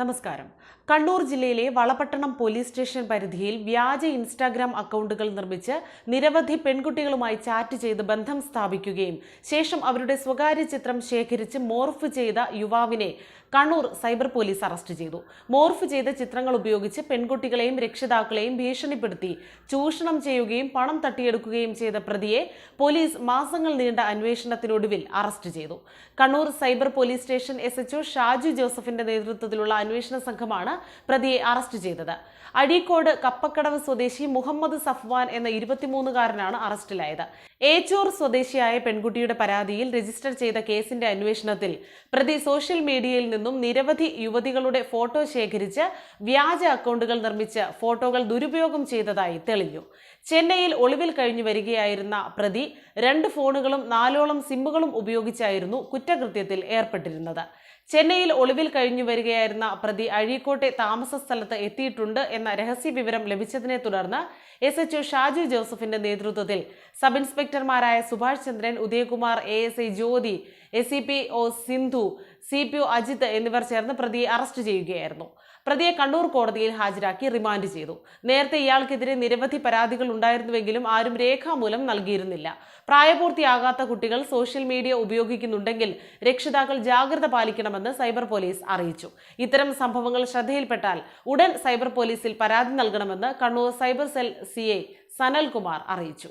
നമസ്കാരം. കണ്ണൂർ ജില്ലയിലെ Valapattanam police station പരിധിയിൽ വ്യാജ ഇൻസ്റ്റാഗ്രാം അക്കൗണ്ടുകൾ നിർമ്മിച്ച് നിരവധി പെൺകുട്ടികളുമായി ചാറ്റ് ചെയ്ത് ബന്ധം സ്ഥാപിക്കുകയും ശേഷം അവരുടെ സ്വകാര്യ ചിത്രം ശേഖരിച്ച് മോർഫ് ചെയ്ത യുവാവിനെ കണ്ണൂർ സൈബർ പോലീസ് അറസ്റ്റ് ചെയ്തു. മോർഫ് ചെയ്ത ചിത്രങ്ങൾ ഉപയോഗിച്ച് പെൺകുട്ടികളെയും രക്ഷിതാക്കളെയും ഭീഷണിപ്പെടുത്തി ചൂഷണം ചെയ്യുകയും പണം തട്ടിയെടുക്കുകയും ചെയ്ത പ്രതിയെ പോലീസ് മാസങ്ങൾ നീണ്ട അന്വേഷണത്തിനൊടുവിൽ അറസ്റ്റ് ചെയ്തു. Kannur cyber police station SHO Shaju ജോസഫിന്റെ നേതൃത്വത്തിലുള്ള അന്വേഷണ സംഘമാണ് പ്രതിയെ അറസ്റ്റ് ചെയ്തത്. അഴീക്കോട് കപ്പക്കടവ് സ്വദേശി മുഹമ്മദ് സഫ്വാൻ എന്ന 23-കാരനാണ് അറസ്റ്റിലായത്. ഏച്ചൂർ സ്വദേശിയായ പെൺകുട്ടിയുടെ പരാതിയിൽ രജിസ്റ്റർ ചെയ്ത കേസിന്റെ അന്വേഷണത്തിൽ പ്രതി സോഷ്യൽ മീഡിയയിൽ നിന്നും നിരവധി യുവതികളുടെ ഫോട്ടോ ശേഖരിച്ച് വ്യാജ അക്കൗണ്ടുകൾ നിർമ്മിച്ച് ഫോട്ടോകൾ ദുരുപയോഗം ചെയ്തതായി തെളിഞ്ഞു. ചെന്നൈയിൽ ഒളിവിൽ കഴിഞ്ഞു വരികയായിരുന്ന പ്രതി 2 ഫോണുകളും 4ഓളം സിമ്മുകളും ഉപയോഗിച്ചായിരുന്നു കുറ്റകൃത്യത്തിൽ ഏർപ്പെട്ടിരുന്നത്. ചെന്നൈയിൽ ഒളിവിൽ കഴിഞ്ഞു വരികയായിരുന്ന പ്രതി അഴീക്കോട്ടെ താമസ സ്ഥലത്ത് എത്തിയിട്ടുണ്ട് എന്ന രഹസ്യ വിവരം ലഭിച്ചതിനെ തുടർന്ന് SHO ഷാജു ജോസഫിന്റെ നേതൃത്വത്തിൽ സബ് ഇൻസ്പെക്ടർമാരായ Subhash Chandran, Udayakumar, ASI Jyothi, SCPO Sindhu, CPO Ajith എന്നിവർ ചേർന്ന് പ്രതിയെ അറസ്റ്റ് ചെയ്യുകയായിരുന്നു. പ്രതിയെ കണ്ണൂർ കോടതിയിൽ ഹാജരാക്കി റിമാൻഡ് ചെയ്തു. നേരത്തെ ഇയാൾക്കെതിരെ നിരവധി പരാതികൾ ഉണ്ടായിരുന്നുവെങ്കിലും ആരും രേഖാമൂലം നൽകിയിരുന്നില്ല. പ്രായപൂർത്തിയാകാത്ത കുട്ടികൾ സോഷ്യൽ മീഡിയ ഉപയോഗിക്കുന്നുണ്ടെങ്കിൽ രക്ഷിതാക്കൾ ജാഗ്രത പാലിക്കണമെന്ന് സൈബർ പോലീസ് അറിയിച്ചു. ഇത്തരം സംഭവങ്ങൾ ശ്രദ്ധയിൽപ്പെട്ടാൽ ഉടൻ സൈബർ പോലീസിൽ പരാതി നൽകണമെന്ന് Kannur cyber cell CI Sanalkumar അറിയിച്ചു.